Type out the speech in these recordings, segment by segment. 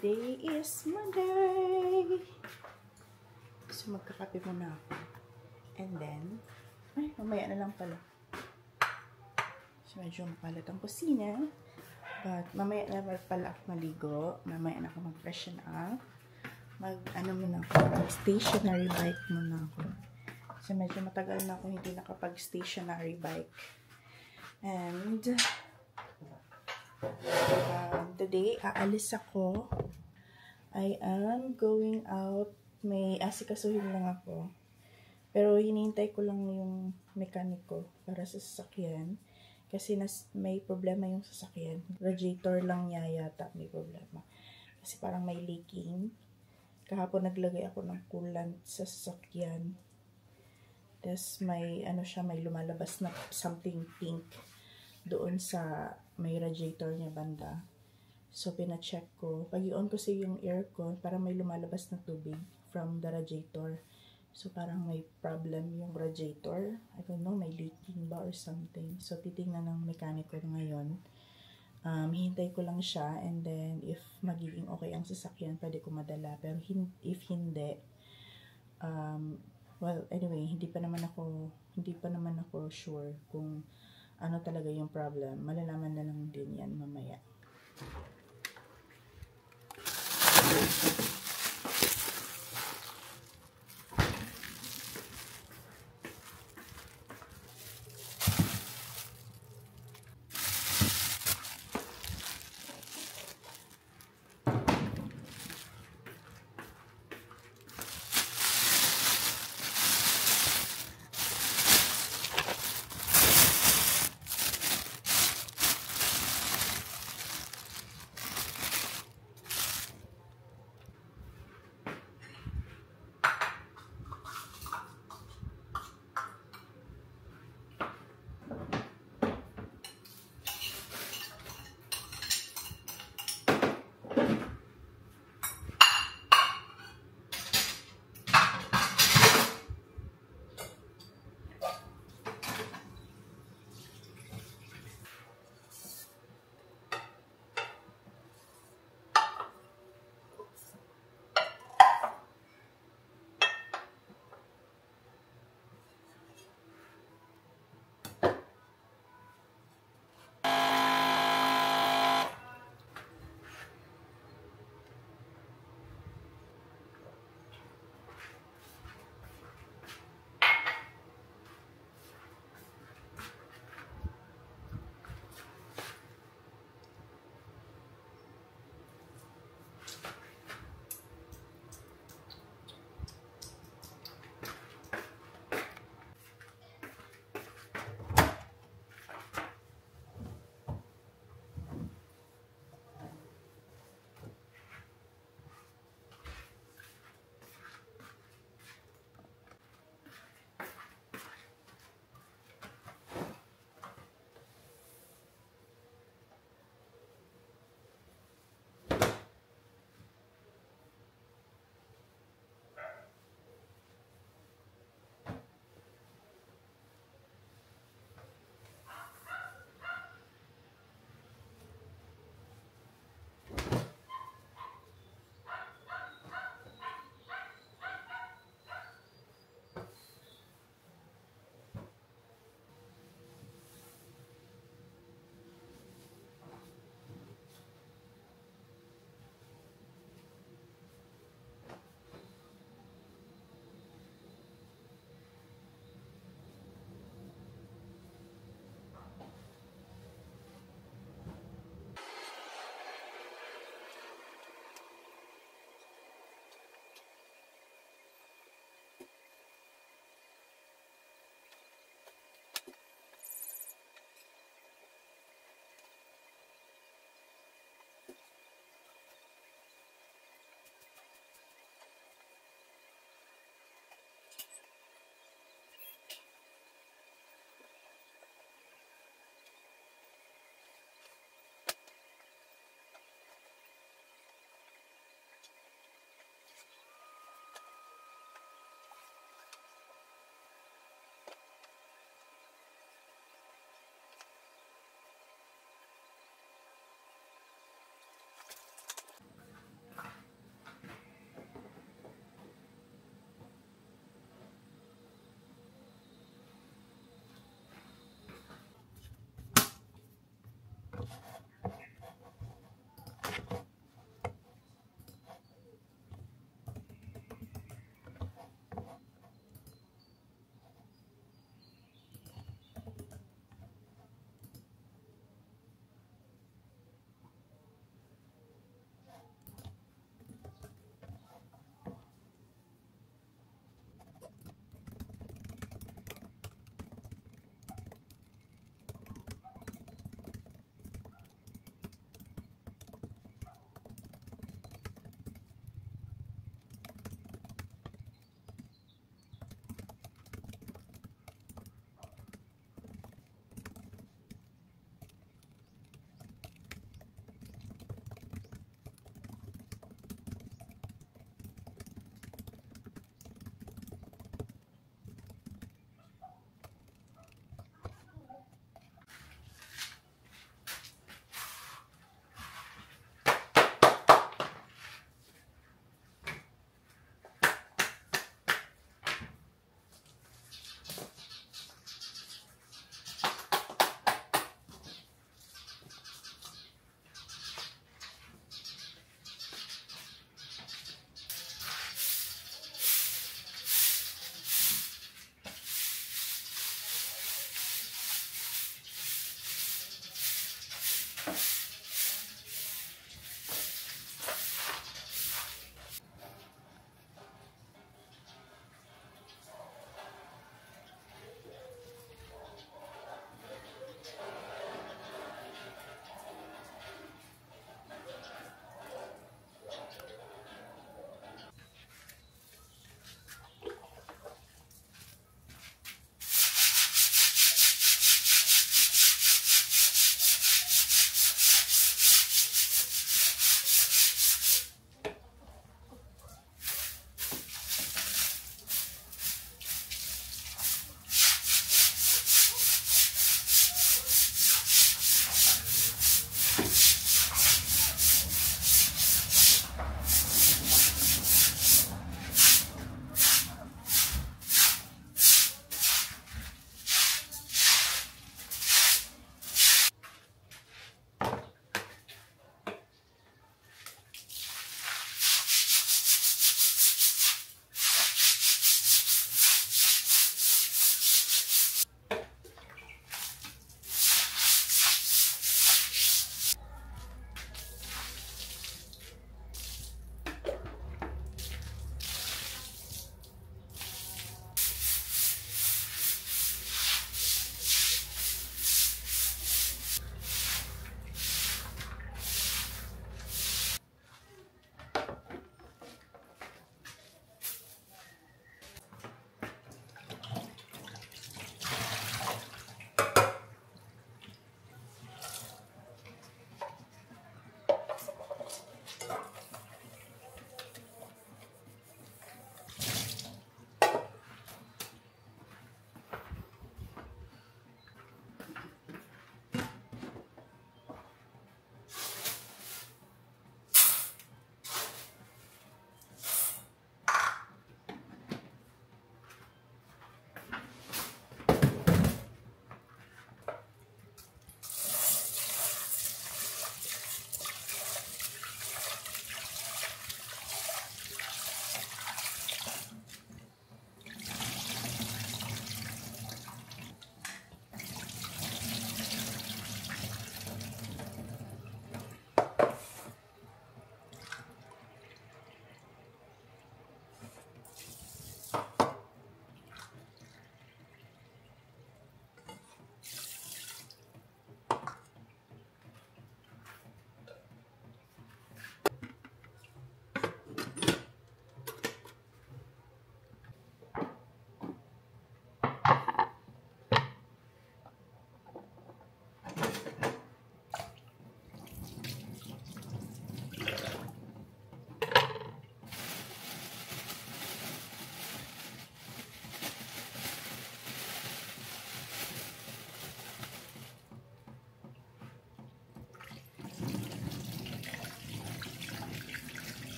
Today is Monday. So, magkakape muna ako. And then, ay, mamaya na lang pala. So, medyo makalat ang kusina. But, mamaya na pala ako maligo. Mamaya na ako mag-freshen up. Muna ako. Stationary bike muna ako. So, medyo matagal na ako hindi nakapag-stationary bike. And, today, aalis ako. I am going out. May asikasuhin lang ako. Pero, hinihintay ko lang yung mekaniko para sa sasakyan. Kasi may problema yung sasakyan. Radiator lang niya yata may problema. Kasi parang may leaking. Kahapon naglagay ako ng coolant sa sasakyan. Tapos may may lumalabas na something pink doon sa may radiator niya banda. So pina-check ko. Pag-i-on ko sa yung aircon para may lumalabas na tubig from the radiator. So parang may problem yung radiator. I don't know, may leaking ba or something. So titingnan ng mekaniko ngayon. Hintay ko lang siya and then if magiging okay ang sasakyan, pwede ko madala. Pero if hindi, well, anyway, hindi pa naman ako sure kung ano talaga yung problem. Malalaman na lang din yan mamaya.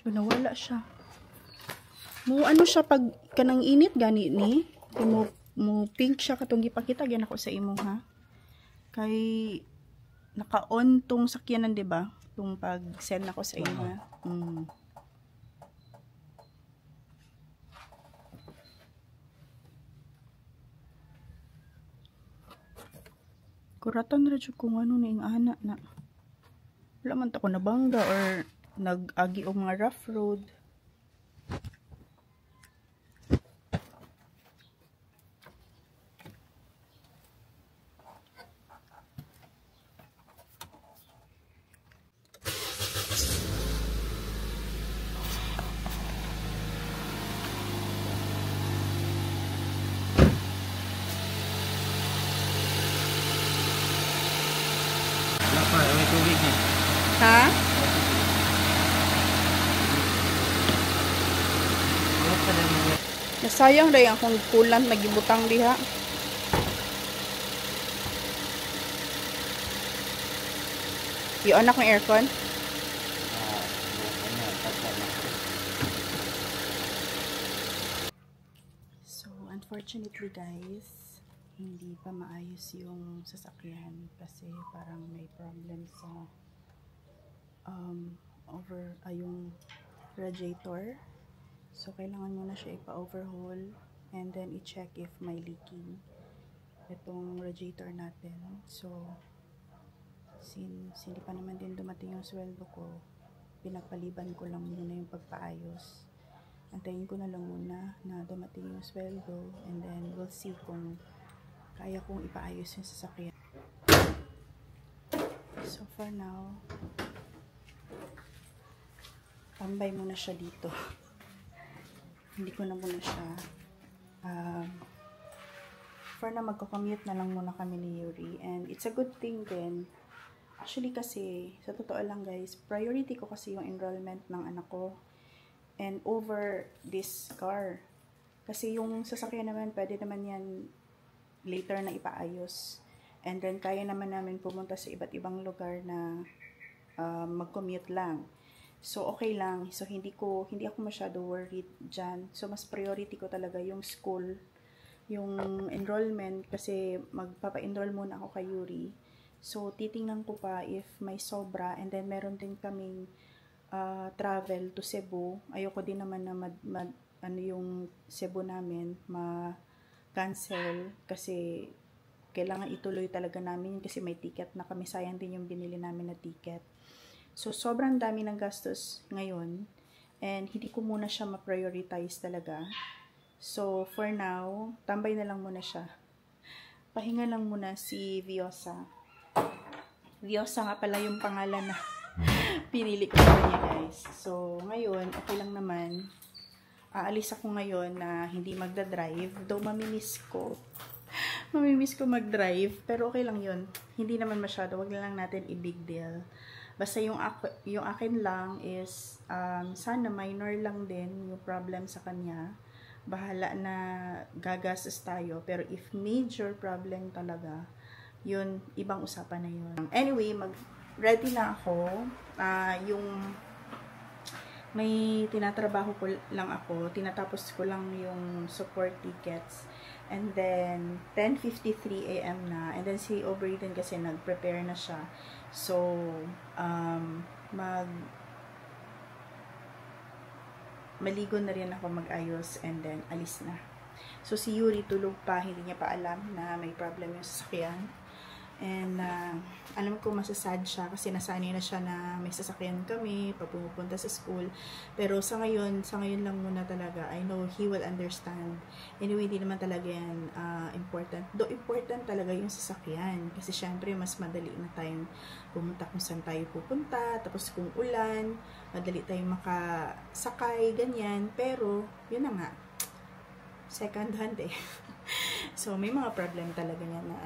So, nawala siya. Ano siya pag kanang init gani ni. Mo pink siya katong gipakita gyan ako sa imo ha. Kay naka-on tong sakyanan, 'di ba? Tung pag-send ako sa imo. Kuratan ra jud kung ano ning ana na. Wala man ta ko nabangga or nag-agi og mga rough road. Ha? Nasayang rin akong kulant nagibutang diha. Yung anak ng aircon? So, unfortunately guys, hindi pa maayos yung sasakyan kasi parang may problem sa yung radiator. So, kailangan muna siya ipa-overhaul and then i-check if may leaking itong radiator natin. So, since hindi pa naman din dumating yung sweldo ko, pinapaliban ko lang muna yung pagpaayos. Antayin ko na lang muna na dumating yung sweldo and then we'll see kung kaya kong ipaayos yung sasakyan. So, for now, tambay muna siya dito. Hindi ko na muna siya for na magko-commute na lang muna kami ni Yuri, and it's a good thing din actually kasi sa totoo lang guys, priority ko kasi yung enrollment ng anak ko and over this car kasi yung sasakyan naman pwede naman yan later na ipaayos, and then kaya naman namin pumunta sa iba't ibang lugar na mag-commute lang. So, okay lang. So, hindi ako masyado worried dyan. So, mas priority ko talaga yung school, yung enrollment, kasi magpapa-enroll muna ako kay Yuri. So, titingnan ko pa if may sobra, and then meron din kaming travel to Cebu. Ayoko din naman na yung Cebu namin ma-cancel kasi kailangan ituloy talaga namin kasi may ticket na kami. Sayang din yung binili namin na ticket. So, sobrang dami ng gastos ngayon and hindi ko muna siya ma-prioritize talaga. So, for now, tambay na lang muna siya. Pahinga lang muna si Viosa. Viosa nga pala yung pangalan na pinili ko sa kanya guys. So, ngayon, okay lang naman. Aalis ako ngayon na hindi magdadrive. Though mamimiss ko. Mamimiss ko mag-drive. Pero okay lang yun. Hindi naman masyado. Wag na lang natin i-big deal. Basta yung akin lang is sana minor lang din yung problem sa kanya. Bahala na gagastos tayo. Pero if major problem talaga, yun, ibang usapan na yun. Anyway, ready na ako. Yung may tinatrabaho ko lang ako. Tinatapos ko lang yung support tickets. And then, 10:53 AM na. And then, si Aubrey din kasi nag-prepare na siya. So, maligo na rin ako mag-ayos and then alis na. So, si Yuri tulog pa, hindi niya pa alam na may problem yung sasakyan. And, alam ko masasad siya kasi nasanay na siya na may sasakyan kami, pumupunta sa school. Pero sa ngayon lang muna talaga, I know he will understand. Anyway, hindi naman talaga yan important. Though important talaga yung sasakyan. Kasi syempre, mas madali na tayong pumunta kung saan tayo pupunta. Tapos kung ulan, madali tayong makasakay, ganyan. Pero, yun na nga. Second hand eh. So, may mga problem talaga niya na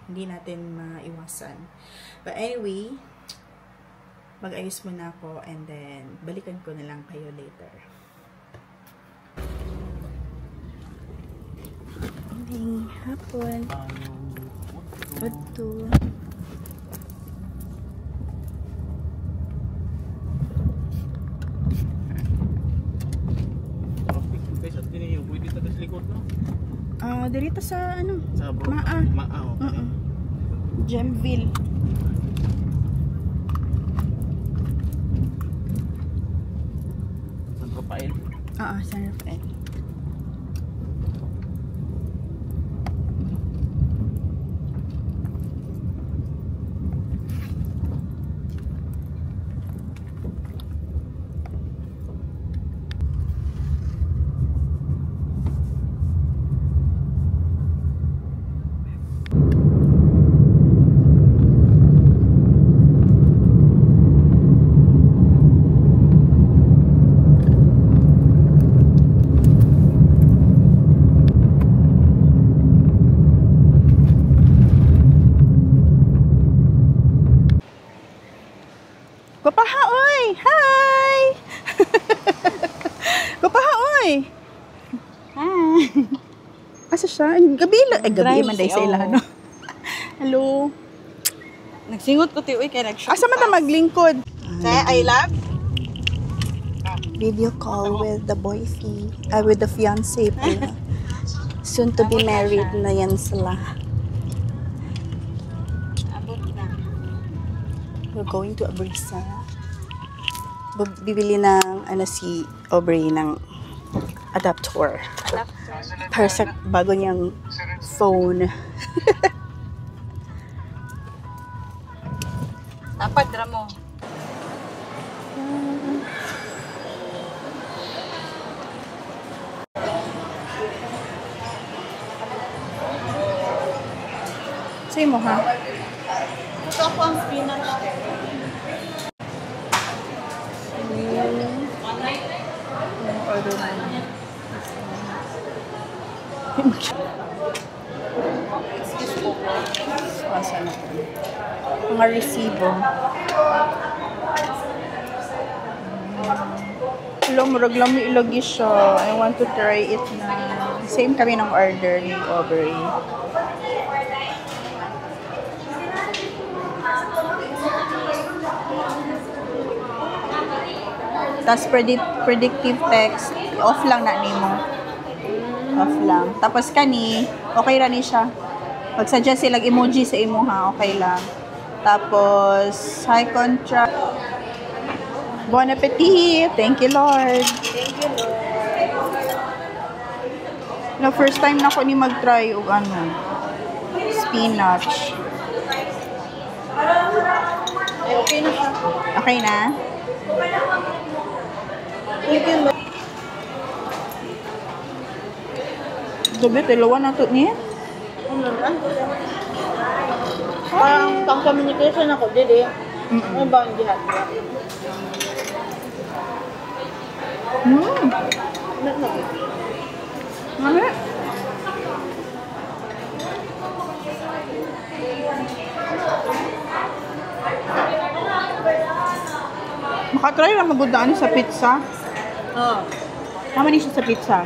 hindi natin maiwasan. But anyway, mag-ayos muna ako and then balikan ko na lang kayo later. Morning, hapon. Good to. dirito sa ano? Sa bro. Maa. Maa, okay. Gemville. San Rafael. San Rafael. Gupaha, oy! Hi! Gupaha, oy! Hi! Asa siya? Gabi lang. Ay, gabi man day sa ilahan, no? Hello? Nagsingot ko ti uy kay nag-shoot. Asa man ta maglingkod? Kaya I love Video call with the boyfie. With the fiancé pala. Soon to be married na yan sila. abot na. We're going to Abersa. Bibili ng si Aubrey ng adapter para sa bago niyang phone. Dapat dra mo. Say mo ha? Ito ako ang spinach. Order na. Asa na po? Mga resibo. Murag lami ilagi siya. I want to try it na. Same kami ng order ni Aubrey. Tapos predictive text, off lang na nimo. Off lang. Tapos kani, okay ra ni siya. Pag-suggest silang emoji sa imo ha, okay lang. Tapos high contrast. Bon appetit! Thank you, Lord. Thank you, Lord. Na first time na ko ni mag-try og spinach. Ay, okay na siya. Okay na? Thank you, Lord. Gabi, tilawan na to niya. Ano na? Parang pang-communication ako, dili. Ano ba ang jihad? Mami. Makatry lang magudaan sa pizza. Oo. Tama ni siya sa pizza.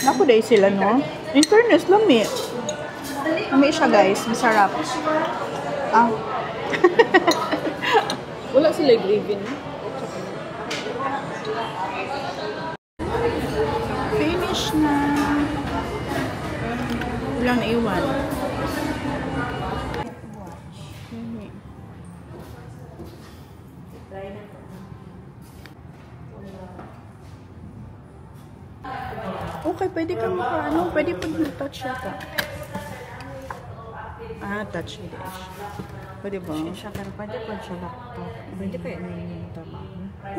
Naku dahil sila, no? In fairness, lami. Lami siya, guys. Masarap. Ah. Wala sila gravy na. Finish na. Walang naiwan. Okay, pwede kang pwede po touch siya ka. Touch it. Pwede ba? Siya kan pwede po siya laptop. Pwede pa yun yung trabaho.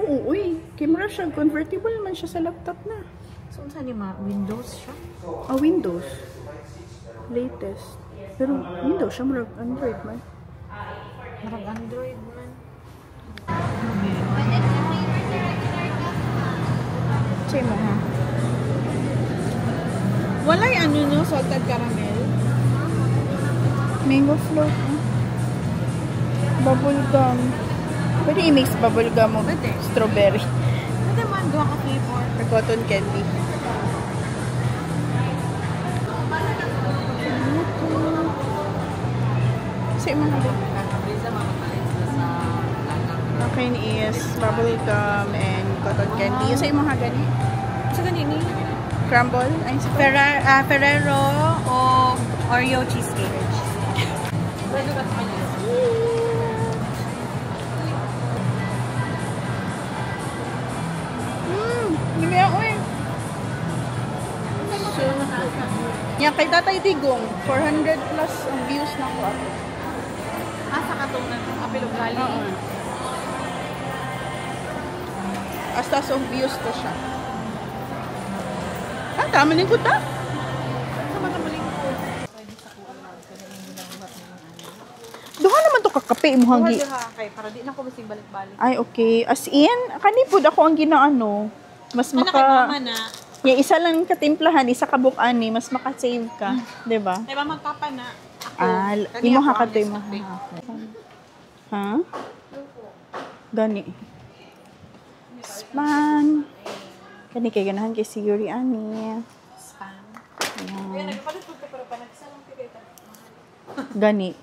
Oo, uy. Camera siya. Convertible man siya sa laptop na. So, saan yung Windows siya? Windows. Latest. Pero Windows siya. Marag Android man. Marag Android man. Say mo ha? Wala yung no? Salted caramel? Mango float. Bubblegum. Pwede i-mix bubblegum mo. Pwede. Strawberry. Pwede man, doon ka flavor. Or cotton candy. Say mo ha? Akin is bubblegum and cotton candy. Yung sa imo ha gani? Sa ganini? Crumble? Ay, Ferrero o Oreo cheesecake. Hindi ako eh. So, yan, kay Tatay Digong, 400 plus ang views na ko ako. Sa katunan ng Apilog Valley. Oo. Astas ang views to siya. Tama din ko ta. Sa mga muling ko. Duha naman to kakape mo hanggi. Kay para di na ko masing balik-balik. Ay, okay. As in, kanipod ako ang ginaano. Mas Kay maka... mama na. Yung isa lang katimplahan, isa kabuk-an eh, mas maka-save ka. Diba? Kay mama papa na. Ako. Imo hakatoy mo. Ha? Gani. Spam. Kani kay ganahan kay si Yuri ani. Spam. Ayan. Nagpalit ko pero pa nagsalang tigay ta. Gani.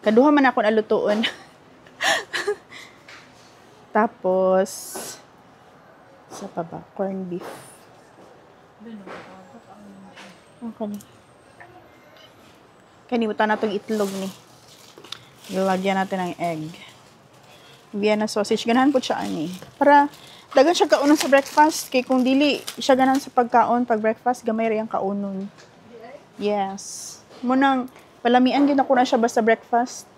Kaduha man ako nalutuon. Tapos sa pa ba? Corn beef. Okay. Kanimutan na itong itlog ni. Ilagyan natin ng egg. Vienna sausage. Ganahan po siya ani. Para dagan siya kaunon sa breakfast. Kaya kung dili siya ganahan sa pagkaon, pag breakfast, gamay rin ang kaunon. Yes. Munang palamian din ako na siya basta breakfast.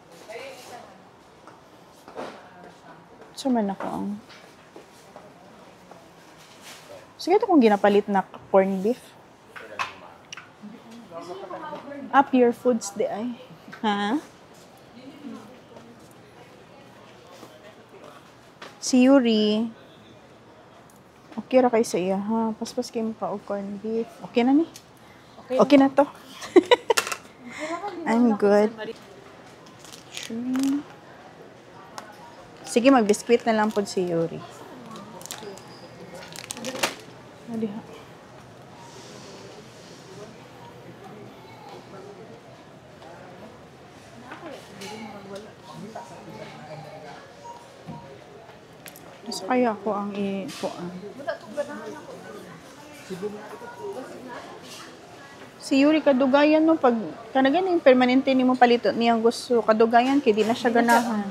So man ako ang... Sige ito kung ginapalit na corn beef. Pure foods di ay. Ha? Si Yuri. Okay ra kay sa iya ha. Paspas kay mo pa og corn beef. Okay na ni? Okay na to. I'm good. Sure. Sige, mag-biscuit na lang po si Yuri. Adiha. Mas kaya ako ang i-puan. Si Yuri kadugayan no pag kanagan yung permanente nimo palito niyang gusto kadugayan kay di na siya ganahan.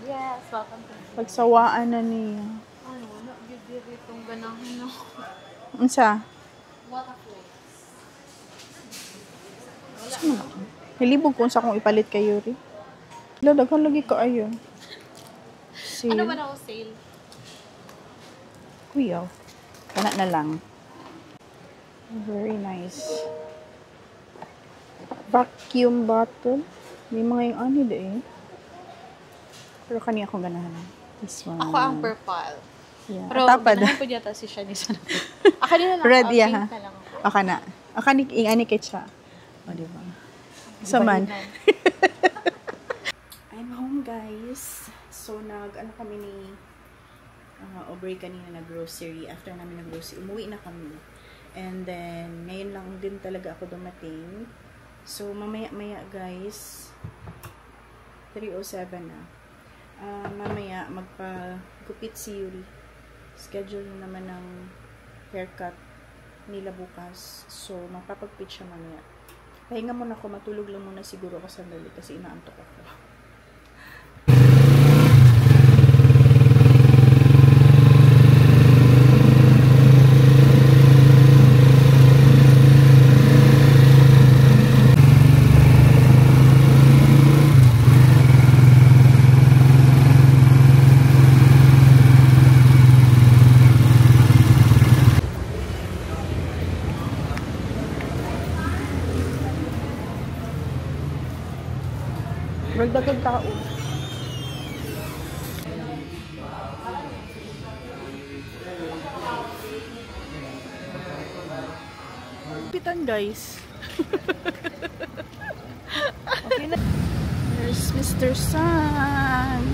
Yes, welcome to. Pagsawaan na niya. Ano, na gyud itong ganahan no. Unsa? Nilibog ko unsa kung ipalit kay Yuri. Daghan lagi ka ayo. Ano ba na sale? Kuyaw. Kana na lang. Very nice. Vacuum bottle. May mga yung ano eh. Pero kaniya akong ganahan. This one. Ako ang purple. Yeah. Pero Tapad. ganahan po yata si Shanice. Aka din na lang. Red, Pink yeah, ha? na lang ako. Aka na. Aka ni ingani kay siya. O, diba? Saman. I'm home, guys. So, ano kami ni Aubrey kanina na grocery. After namin na grocery, umuwi na kami. And then, ngayon lang din talaga ako dumating. So, mamaya-maya, guys. 3:07 na. Mamaya, magpagupit si Yuri. Schedule na naman ng haircut nila bukas. So, magpapagpit siya mamaya. Pahinga muna ako, matulog lang muna siguro ako sandali kasi inaantok ako. Magdagag tao. Pitan, guys. Okay na. There's Mr. Sun.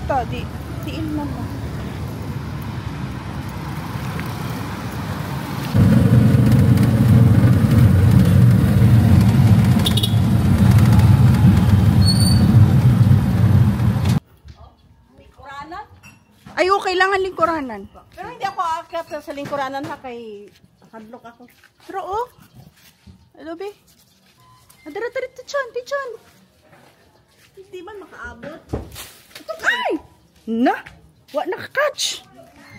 to, di ilman mo. Ay, kailangan lingkuranan. Pero hindi ako aakyat sa lingkuranan ha, kay hadlok ako. Pero hello, be. Adara, tichon. Hindi man makaabot. Ito kay! Na! Wa nakakatch!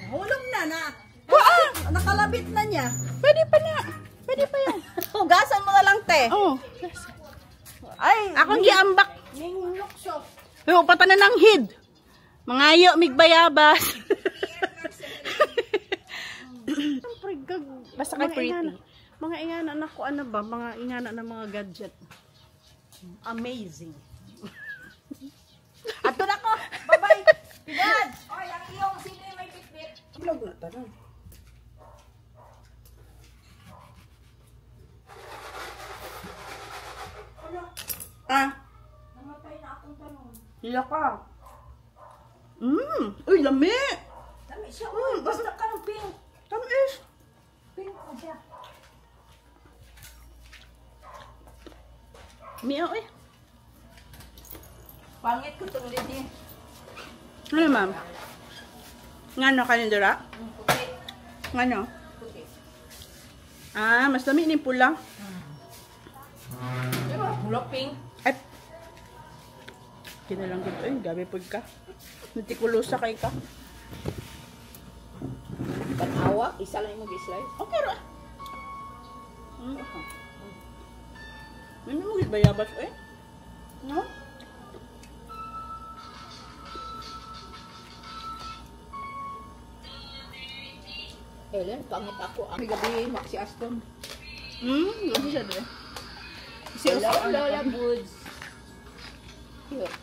Hulog na. Wa! Nakalabit na niya. Pwede pa yan. Hugasan mo na lang, te. Oh. Ay, Akong giambak. ning lukso. Pero patanan ng hid. Mangayo, migbayabas. Siyempre, Basta kay pretty. Mga ingana na ko, ano ba? Mga ingana na mga gadget. Amazing. Ato na ko. Bye-bye. Pidad. Oy, ang iyong sino yung may bitbit. Vlog na tanong. Namatay na akong tanong. Hila ka. Uy, lami. Dami siya. Basta ka ng pink. Tamis. Pink ko siya. Miyaw eh. Pangit ko itong lady. Ano ma'am? Ngano kalendera? Puti. Ngano? Puti. Mas dami ni pula. Diba? Bulok pink. Ay. Kinalang ko eh, gabi pud ka. Nutikulosa kay ka. Panawa. Isa lang yung mag-slice. Okay ra. May mo bayabas eh. No? Helen, pangit ako. Ang gabi, Maxi Aston. Ano siya doon? Hello, Lola Goods. Cute.